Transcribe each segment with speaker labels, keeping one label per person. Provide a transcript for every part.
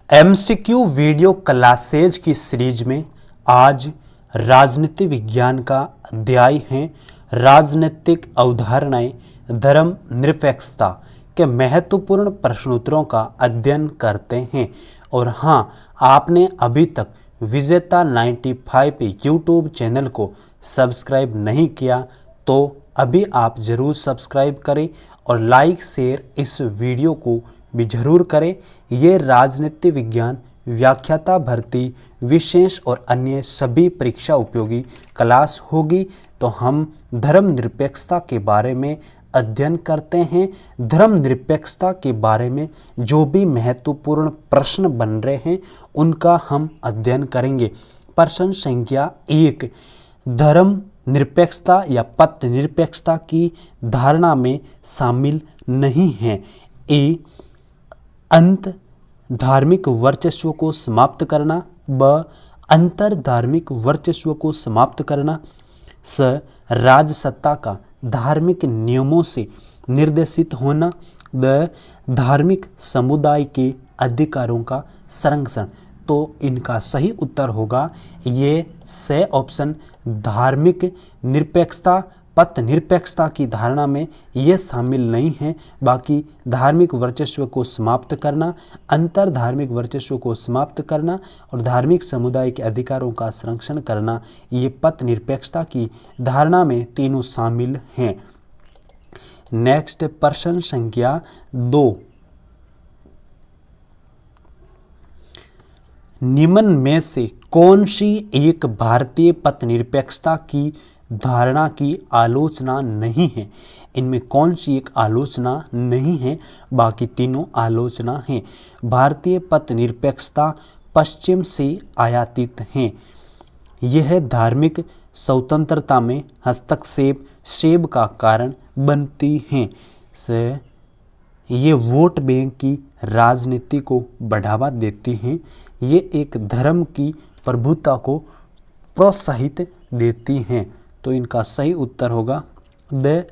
Speaker 1: MCQ video classes की series में आज राजनीति विज्ञान का अध्याय है राजनीतिक अवधारणाएं धर्म निरपेक्षता के महत्वपूर्ण प्रश्नोत्तरों का अध्ययन करते हैं। और हाँ, आपने अभी तक विजेता 95 यूट्यूब चैनल को सब्सक्राइब नहीं किया तो अभी आप ज़रूर सब्सक्राइब करें और लाइक शेयर इस वीडियो को भी जरूर करें। ये राजनीति विज्ञान व्याख्याता भर्ती विशेष और अन्य सभी परीक्षा उपयोगी क्लास होगी। तो हम धर्म निरपेक्षता के बारे में अध्ययन करते हैं। धर्म निरपेक्षता के बारे में जो भी महत्वपूर्ण प्रश्न बन रहे हैं उनका हम अध्ययन करेंगे। प्रश्न संख्या 1, धर्म निरपेक्षता या पथ निरपेक्षता की धारणा में शामिल नहीं है। ए, अंत धार्मिक वर्चस्व को समाप्त करना। ब, अंतर धार्मिक वर्चस्व को समाप्त करना। स, राजसत्ता का धार्मिक नियमों से निर्देशित होना। द, धार्मिक समुदाय के अधिकारों का संरक्षण। तो इनका सही उत्तर होगा ये से ऑप्शन, धार्मिक निरपेक्षता पथ निरपेक्षता की धारणा में ये शामिल नहीं है। बाकी धार्मिक वर्चस्व को समाप्त करना, अंतर धार्मिक वर्चस्व को समाप्त करना और धार्मिक समुदाय के अधिकारों का संरक्षण करना, ये पथ निरपेक्षता की धारणा में तीनों शामिल हैं। नेक्स्ट प्रश्न संख्या 2, निम्न में से कौन सी एक भारतीय पथ निरपेक्षता की धारणा की आलोचना नहीं है। इनमें कौन सी एक आलोचना नहीं है, बाकी तीनों आलोचना हैं। भारतीय पथ निरपेक्षता पश्चिम से आयातित हैं। यह धार्मिक स्वतंत्रता में हस्तक्षेप का कारण बनती हैं। से ये वोट बैंक की राजनीति को बढ़ावा देती हैं। ये एक धर्म की प्रभुता को प्रोत्साहित देती हैं। तो इनका सही उत्तर होगा द,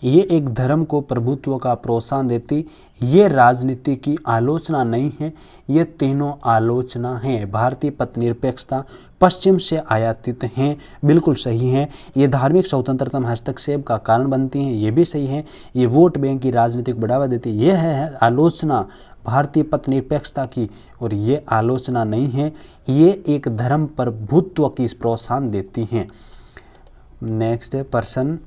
Speaker 1: ये एक धर्म को प्रभुत्व का प्रोत्साहन देती। ये राजनीति की आलोचना नहीं है, ये तीनों आलोचना हैं। भारतीय पथ निरपेक्षता पश्चिम से आयातित हैं, बिल्कुल सही है। ये धार्मिक स्वतंत्रता में हस्तक्षेप का कारण बनती हैं, ये भी सही है। ये वोट बैंक की राजनीति को बढ़ावा देती है, ये है आलोचना भारतीय पथ निरपेक्षता की, और ये आलोचना नहीं है। ये एक धर्म प्रभुत्व की प्रोत्साहन देती हैं। नेक्स्ट प्रश्न,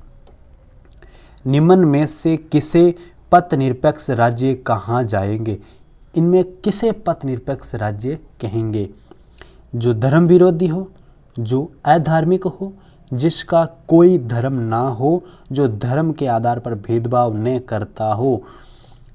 Speaker 1: निम्न में से किसे पथ निरपेक्ष राज्य कहा जाएंगे। इनमें किसे पथ निरपेक्ष राज्य कहेंगे? जो धर्म विरोधी हो, जो अधार्मिक हो, जिसका कोई धर्म ना हो, जो धर्म के आधार पर भेदभाव न करता हो,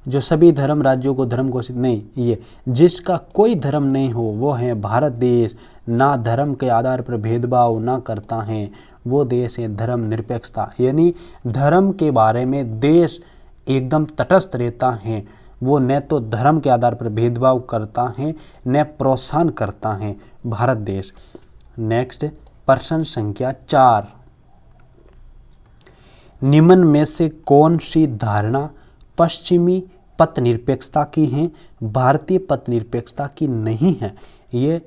Speaker 1: जो सभी धर्म राज्यों को धर्म घोषित नहीं, ये जिसका कोई धर्म नहीं हो वो है भारत देश। ना धर्म के आधार पर भेदभाव ना करता है, वो देश है धर्म निरपेक्षता। यानी धर्म के बारे में देश एकदम तटस्थ रहता है, वो न तो धर्म के आधार पर भेदभाव करता है न प्रोत्साहन करता है, भारत देश। नेक्स्ट प्रश्न संख्या 4, निम्न में से कौन सी धारणा पश्चिमी पथ निरपेक्षता की है, भारतीय पथ निरपेक्षता की नहीं है। ये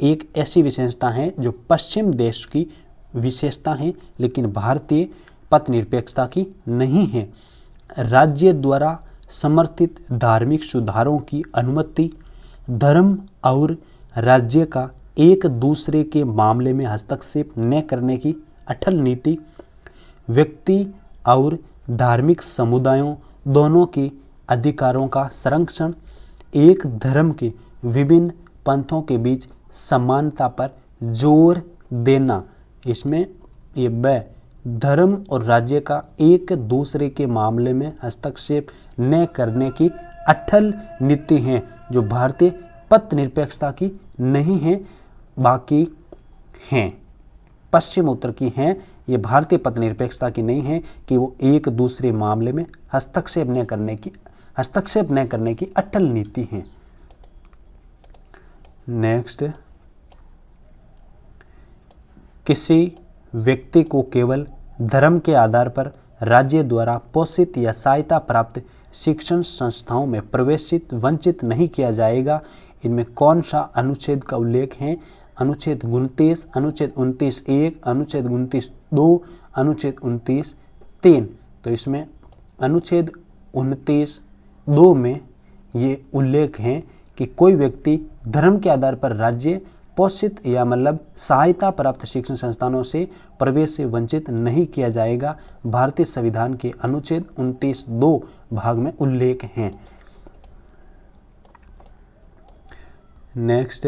Speaker 1: एक ऐसी विशेषता है जो पश्चिम देश की विशेषता है लेकिन भारतीय पथ निरपेक्षता की नहीं है। राज्य द्वारा समर्थित धार्मिक सुधारों की अनुमति, धर्म और राज्य का एक दूसरे के मामले में हस्तक्षेप न करने की अटल नीति, व्यक्ति और धार्मिक समुदायों दोनों के अधिकारों का संरक्षण, एक धर्म के विभिन्न पंथों के बीच समानता पर जोर देना। इसमें ये ब, धर्म और राज्य का एक दूसरे के मामले में हस्तक्षेप न करने की अटल नीति है, जो भारतीय पथ निरपेक्षता की नहीं है, बाकी हैं पश्चिम उत्तर की हैं। ये भारतीय पथ निरपेक्षता की नहीं है कि वो एक दूसरे मामले में हस्तक्षेप न करने की अटल नीति है। नेक्स्ट, किसी व्यक्ति को केवल धर्म के आधार पर राज्य द्वारा पोषित या सहायता प्राप्त शिक्षण संस्थाओं में प्रवेशित वंचित नहीं किया जाएगा। इनमें कौन सा अनुच्छेद का उल्लेख है? अनुच्छेद 29, अनुच्छेद 29(1), अनुच्छेद 29(2), अनुच्छेद 29(3). तो इसमें अनुच्छेद 29(2) में ये उल्लेख है कि कोई व्यक्ति धर्म के आधार पर राज्य पोषित या मतलब सहायता प्राप्त शिक्षण संस्थानों से प्रवेश से वंचित नहीं किया जाएगा। भारतीय संविधान के अनुच्छेद 29(2) भाग में उल्लेख है। नेक्स्ट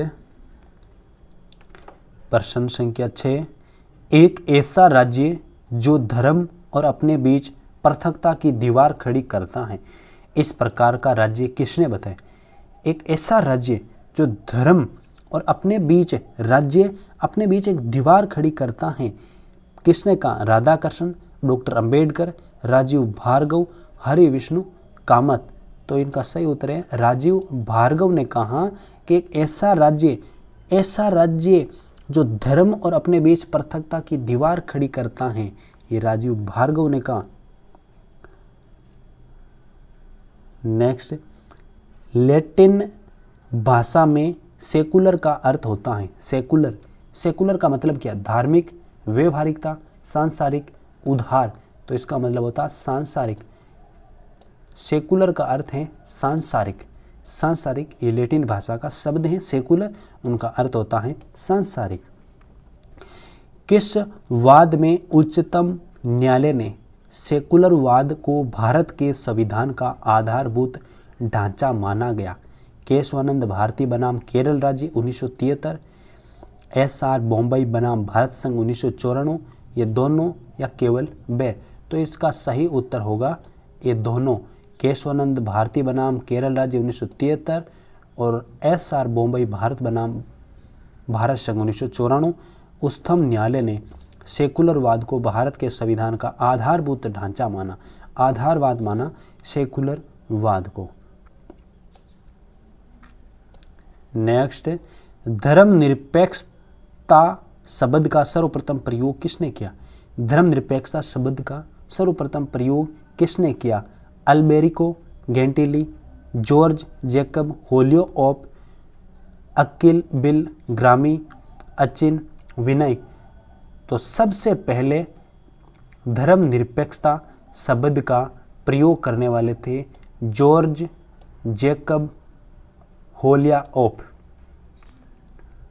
Speaker 1: प्रश्न संख्या 6, एक ऐसा राज्य जो धर्म और अपने बीच पृथकता की दीवार खड़ी करता है, इस प्रकार का राज्य किसने बताया? एक ऐसा राज्य जो धर्म और अपने बीच एक दीवार खड़ी करता है, किसने कहा? राधाकृष्ण, डॉक्टर अंबेडकर, राजीव भार्गव, हरि विष्णु कामत। तो इनका सही उत्तर है राजीव भार्गव ने कहा कि एक ऐसा राज्य जो धर्म और अपने बीच पृथकता की दीवार खड़ी करता है, ये राजीव भार्गव ने कहा। नेक्स्ट, लैटिन भाषा में सेकुलर का अर्थ होता है। सेकुलर का मतलब क्या? धार्मिक, व्यवहारिकता, सांसारिक, उदार। तो इसका मतलब होता है सांसारिक। सेकुलर का अर्थ है सांसारिक। ये लैटिन भाषा का शब्द है सेकुलर, उनका अर्थ होता है सांसारिक। किस वाद में उच्चतम न्यायालय ने सेकुलरवाद को भारत के संविधान का आधारभूत ढांचा माना गया? केशवानंद भारती बनाम केरल राज्य 1973, SR बॉम्बई बनाम भारत संघ 1994, ये दोनों या केवल वे? तो इसका सही उत्तर होगा ये दोनों। केशवानंद भारती बनाम केरल राज्य 1973 और SR बॉम्बई भारत बनाम भारत संघ 1994। उच्चतम न्यायालय ने सेकुलरवाद को भारत के संविधान का आधारभूत ढांचा माना, आधारवाद माना सेकुलरवाद को। नेक्स्ट, धर्मनिरपेक्षता शब्द का सर्वप्रथम प्रयोग किसने किया? धर्मनिरपेक्षता शब्द का सर्वप्रथम प्रयोग किसने किया? अल्बेरिको गेंटिली, जॉर्ज जैकब होलियोऑफ, अकिल बिल ग्रामी, अचिन विनय। तो सबसे पहले धर्मनिरपेक्षता शब्द का प्रयोग करने वाले थे जॉर्ज जैकब होलियोऑफ।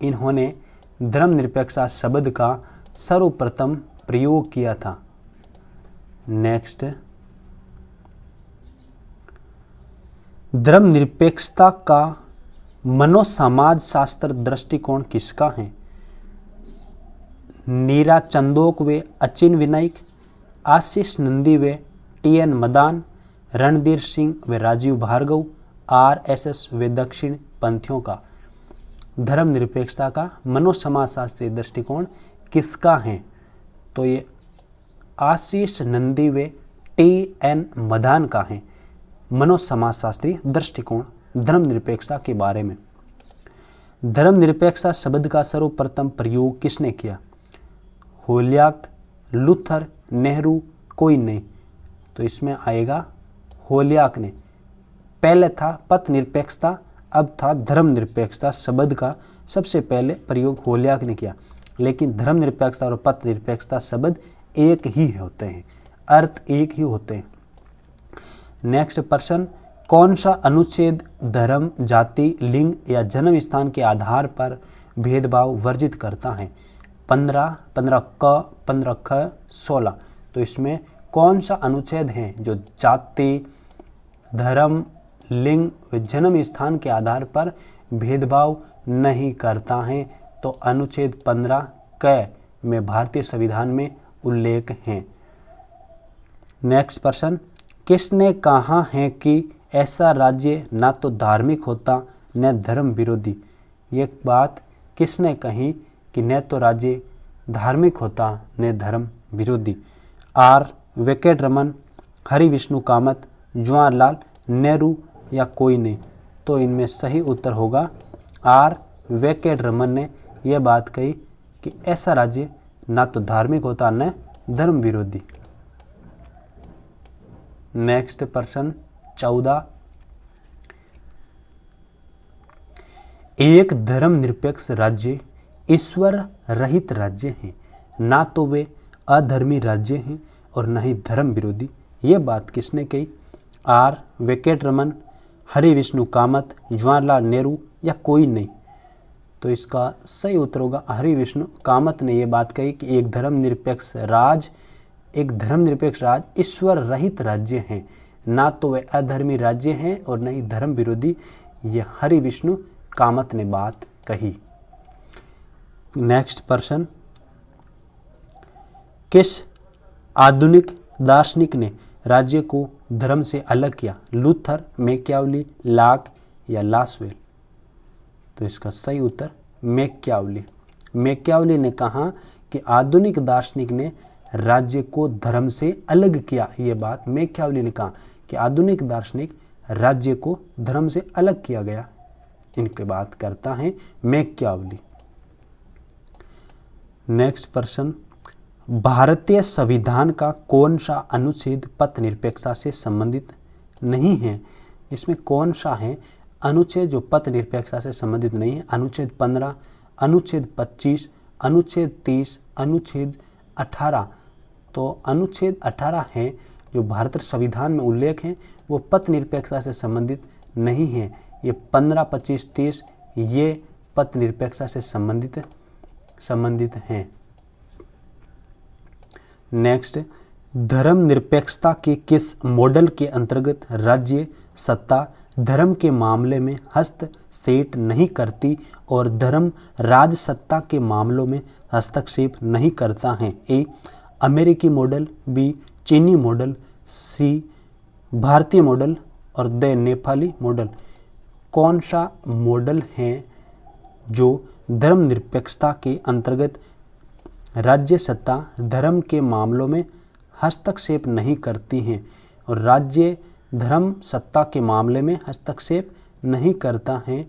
Speaker 1: इन्होंने धर्मनिरपेक्षता शब्द का सर्वप्रथम प्रयोग किया था। नेक्स्ट, धर्मनिरपेक्षता का मनोसमाज शास्त्र दृष्टिकोण किसका है? नीरा चंदोक व अचिन विनायक, आशीष नंदी व TN मदान, रणधीर सिंह व राजीव भार्गव, RSS व दक्षिण पंथियों का। धर्मनिरपेक्षता का मनोसमाज शास्त्रीय दृष्टिकोण किसका है? तो ये आशीष नंदी व TN मदान का है मनोसमाज शास्त्रीय दृष्टिकोण धर्मनिरपेक्षता के बारे में। धर्मनिरपेक्षता शब्द का सर्वप्रथम प्रयोग किसने किया? होलियाक, लूथर, नेहरू, कोई नहीं। तो इसमें आएगा होलियाक ने। पहले था पथ निरपेक्षता, अब था धर्मनिरपेक्षता शब्द का सबसे पहले प्रयोग होलियाक ने किया। लेकिन धर्मनिरपेक्षता और पथ निरपेक्षता शब्द एक ही होते हैं, अर्थ एक ही होते हैं। नेक्स्ट प्रश्न, कौन सा अनुच्छेद धर्म, जाति, लिंग या जन्म स्थान के आधार पर भेदभाव वर्जित करता है? 15, 15क, 15ख, 16। तो इसमें कौन सा अनुच्छेद है जो जाति, धर्म, लिंग व जन्म स्थान के आधार पर भेदभाव नहीं करता है? तो अनुच्छेद 15क में भारतीय संविधान में उल्लेख है। नेक्स्ट प्रश्न, किसने कहा है कि ऐसा राज्य न तो धार्मिक होता न धर्म विरोधी? ये बात किसने कही कि न तो राज्य धार्मिक होता न धर्म विरोधी? R वेंकटरमन, हरि विष्णु कामत, जवाहरलाल नेहरू या कोई नहीं? तो इनमें सही उत्तर होगा R वेंकटरमन ने यह बात कही कि ऐसा राज्य न तो धार्मिक होता न धर्म विरोधी। नेक्स्ट प्रश्न 14, एक धर्मनिरपेक्ष राज्य ईश्वर रहित राज्य हैं, ना तो वे अधर्मी राज्य हैं और न ही धर्म विरोधी। ये बात किसने कही? आर वेंकटरमन, हरि विष्णु कामत, जवाहरलाल नेहरू या कोई नहीं? तो इसका सही उत्तर होगा हरि विष्णु कामत ने यह बात कही कि एक धर्मनिरपेक्ष राज ईश्वर रहित राज्य हैं, ना तो वे अधर्मी राज्य हैं और न ही धर्म विरोधी। ये हरि विष्णु कामत ने बात कही। नेक्स्ट प्रश्न, किस आधुनिक दार्शनिक ने राज्य को धर्म से अलग किया? लूथर, मैकियावेली, लाक या लासवेल? तो इसका सही उत्तर मैकियावेली। मैकियावेली ने कहा कि आधुनिक दार्शनिक ने राज्य को धर्म से अलग किया। ये बात मैकियावेली ने कहा कि आधुनिक दार्शनिक राज्य को धर्म से अलग किया गया। इनकी बात करता है मैकियावेली। नेक्स्ट प्रश्न, भारतीय संविधान का कौन सा अनुच्छेद पथ निरपेक्षता से संबंधित नहीं है? इसमें कौन सा है अनुच्छेद जो पथ निरपेक्षता से संबंधित नहीं है? अनुच्छेद 15, अनुच्छेद 25, अनुच्छेद 30, अनुच्छेद 18। तो अनुच्छेद 18 है जो भारतीय संविधान में उल्लेख है वो पथ निरपेक्षता से संबंधित नहीं है। ये 15, 25, 30 ये पथ निरपेक्षता से संबंधित हैं। नेक्स्ट, धर्मनिरपेक्षता के किस मॉडल के अंतर्गत राज्य सत्ता धर्म के मामले में हस्तक्षेप नहीं करती और धर्म राजसत्ता के मामलों में हस्तक्षेप नहीं करता है? ए अमेरिकी मॉडल, बी चीनी मॉडल, सी भारतीय मॉडल और द नेपाली मॉडल। कौन सा मॉडल है जो धर्मनिरपेक्षता के अंतर्गत राज्य सत्ता धर्म के मामलों में हस्तक्षेप नहीं करती हैं और राज्य धर्म सत्ता के मामले में हस्तक्षेप नहीं करता है?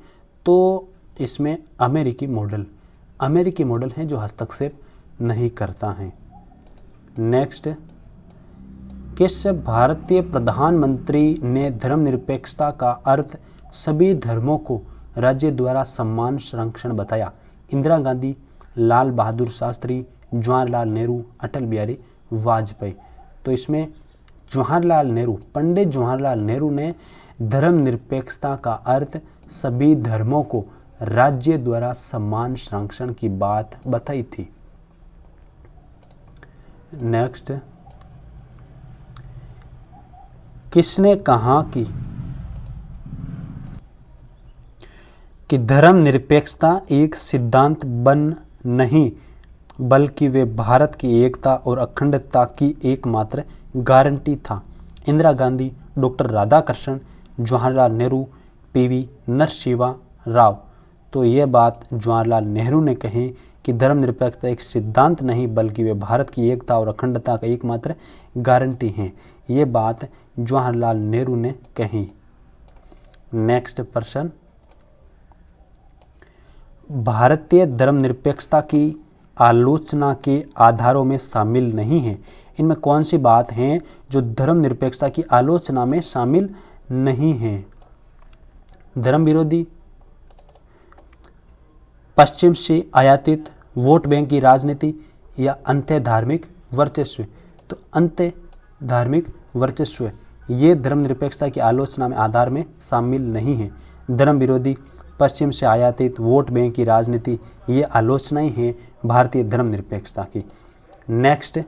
Speaker 1: तो इसमें अमेरिकी मॉडल है जो हस्तक्षेप नहीं करता है। नेक्स्ट, किस भारतीय प्रधानमंत्री ने धर्मनिरपेक्षता का अर्थ सभी धर्मों को राज्य द्वारा सम्मान संरक्षण बताया? इंदिरा गांधी, लाल बहादुर शास्त्री, जवाहरलाल नेहरू, अटल बिहारी वाजपेयी। तो इसमें पंडित जवाहरलाल नेहरू ने धर्मनिरपेक्षता का अर्थ सभी धर्मों को राज्य द्वारा सम्मान संरक्षण की बात बताई थी। नेक्स्ट, किसने कहा कि धर्मनिरपेक्षता एक सिद्धांत बन नहीं बल्कि वे भारत की एकता और अखंडता की एकमात्र गारंटी था? Indira Gandhi, doctor Radhakrishnan, Jawaharlal Nehru, PV Narasimha Rao. तो ये बात जवाहरलाल नेहरू ने कही कि धर्मनिरपेक्षता एक सिद्धांत नहीं बल्कि वे भारत की एकता और अखंडता का एकमात्र गारंटी हैं। ये बात जवाहरलाल नेहरू ने कही। नेक्स्ट प्रश्न, भारतीय धर्मनिरपेक्षता की आलोचना के आधारों में शामिल नहीं है। इनमें कौन सी बात है जो धर्मनिरपेक्षता की आलोचना में शामिल नहीं है? धर्म विरोधी, पश्चिम से आयातित, वोट बैंक की राजनीति या अंत्य धार्मिक वर्चस्व? तो अंत्य धार्मिक वर्चस्व ये धर्मनिरपेक्षता की आलोचना में आधार में शामिल नहीं है। धर्म विरोधी, पश्चिम से आयातित, वोट बैंक की राजनीति ये आलोचनाएं हैं भारतीय धर्मनिरपेक्षता की। नेक्स्ट,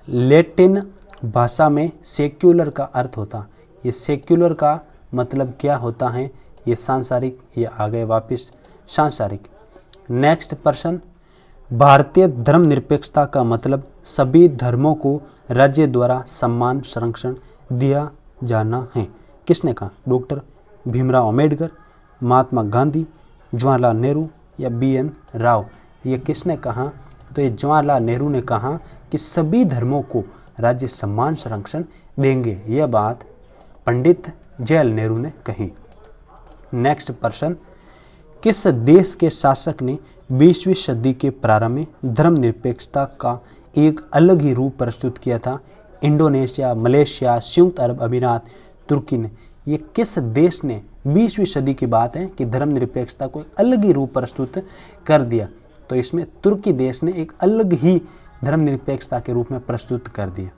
Speaker 1: लैटिन भाषा में सेक्युलर का अर्थ होता, ये सेक्युलर का मतलब क्या होता है? ये सांसारिक, ये आ गए वापस सांसारिक। नेक्स्ट प्रश्न, भारतीय धर्मनिरपेक्षता का मतलब सभी धर्मों को राज्य द्वारा सम्मान संरक्षण दिया जाना है। किसने कहा? डॉक्टर भीमराव अंबेडकर, महात्मा गांधी, जवाहरलाल नेहरू या BN राव? ये किसने कहा? तो ये जवाहरलाल नेहरू ने कहा कि सभी धर्मों को राज्य सम्मान संरक्षण देंगे। यह बात पंडित जवाहरलाल नेहरू ने कही। नेक्स्ट प्रश्न, किस देश के शासक ने 20वीं सदी के प्रारंभ में धर्मनिरपेक्षता का एक अलग ही रूप प्रस्तुत किया था? इंडोनेशिया, मलेशिया, संयुक्त अरब अमीरात, तुर्की ने? ये किस देश ने 20वीं सदी की बात है कि धर्मनिरपेक्षता को एक अलग ही रूप प्रस्तुत कर दिया। तो इसमें तुर्की देश ने एक अलग ही धर्मनिरपेक्षता के रूप में प्रस्तुत कर दिया।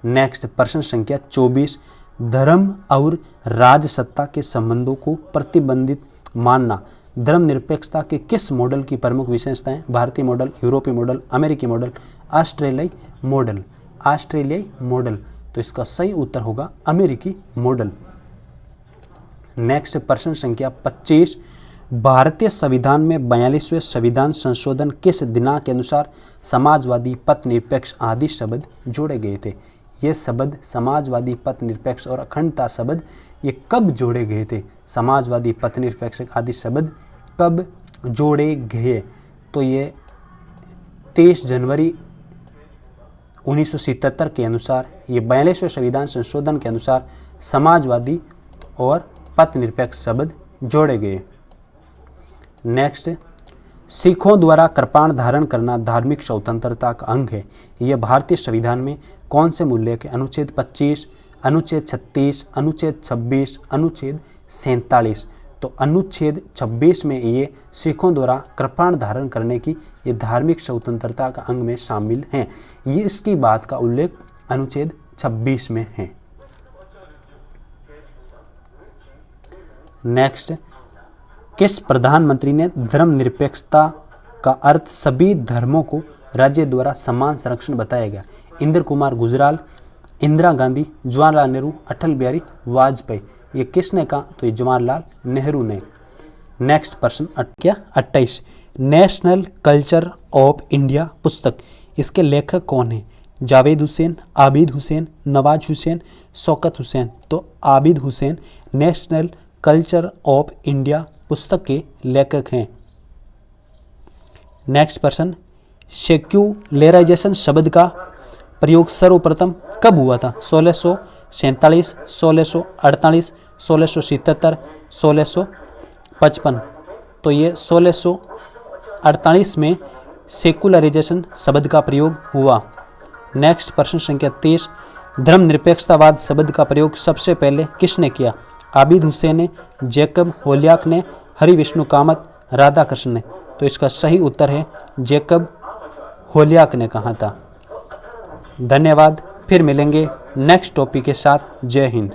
Speaker 1: नेक्स्ट प्रश्न संख्या 24, धर्म और राजसत्ता के संबंधों को प्रतिबंधित मानना धर्मनिरपेक्षता के किस मॉडल की प्रमुख विशेषताएं? भारतीय मॉडल, यूरोपीय मॉडल, अमेरिकी मॉडल, ऑस्ट्रेलियाई मॉडल। ऑस्ट्रेलियाई मॉडल, तो इसका सही उत्तर होगा अमेरिकी मॉडल। नेक्स्ट प्रश्न संख्या 25, भारतीय संविधान में 42वें संविधान संशोधन किस दिनांक के अनुसार समाजवादी, पथनिरपेक्ष आदि शब्द जोड़े गए थे? ये शब्द समाजवादी, पथनिरपेक्ष और अखंडता शब्द ये कब जोड़े गए थे? समाजवादी, पथनिरपेक्ष आदि शब्द कब जोड़े गए? तो ये 23 जनवरी 1977 के अनुसार, ये 42वें संविधान संशोधन के अनुसार समाजवादी और पथनिरपेक्ष शब्द जोड़े गए। नेक्स्ट, सिखों द्वारा कृपाण धारण करना धार्मिक स्वतंत्रता का अंग है। यह भारतीय संविधान में कौन से मूल्य के? अनुच्छेद 25, अनुच्छेद 36, अनुच्छेद 26, अनुच्छेद 47। तो अनुच्छेद 26 में ये सिखों द्वारा कृपाण धारण करने की ये धार्मिक स्वतंत्रता का अंग में शामिल हैं। ये इसकी बात का उल्लेख अनुच्छेद 26 में है। नेक्स्ट, किस प्रधानमंत्री ने धर्मनिरपेक्षता का अर्थ सभी धर्मों को राज्य द्वारा समान संरक्षण बताया गया? इंदिरा कुमार गुजराल, इंदिरा गांधी, जवाहरलाल नेहरू, अटल बिहारी वाजपेयी। ये किसने कहा? तो ये जवाहरलाल नेहरू ने। नेक्स्ट प्रश्न 28, नेशनल कल्चर ऑफ इंडिया पुस्तक, इसके लेखक कौन है? जावेद हुसैन, आबिद हुसैन, नवाज हुसैन, शौकत हुसैन। तो Abid Hussain national culture of India पुस्तक के लेखक हैं। नेक्स्ट प्रश्न, सेक्युलराइजेशन शब्द का प्रयोग सर्वप्रथम कब हुआ था? 1647, 1648, 1677, 1655। तो ये 1648 में सेक्युलराइजेशन शब्द का प्रयोग हुआ। नेक्स्ट प्रश्न संख्या 23, धर्मनिरपेक्षतावाद शब्द का प्रयोग सबसे पहले किसने किया? आबिद हुसैन ने, जैकब होलियाक ने, हरि विष्णु कामत, राधाकृष्ण ने। तो इसका सही उत्तर है जैकब होलियाक ने कहा था। धन्यवाद, फिर मिलेंगे नेक्स्ट टॉपिक के साथ। जय हिंद।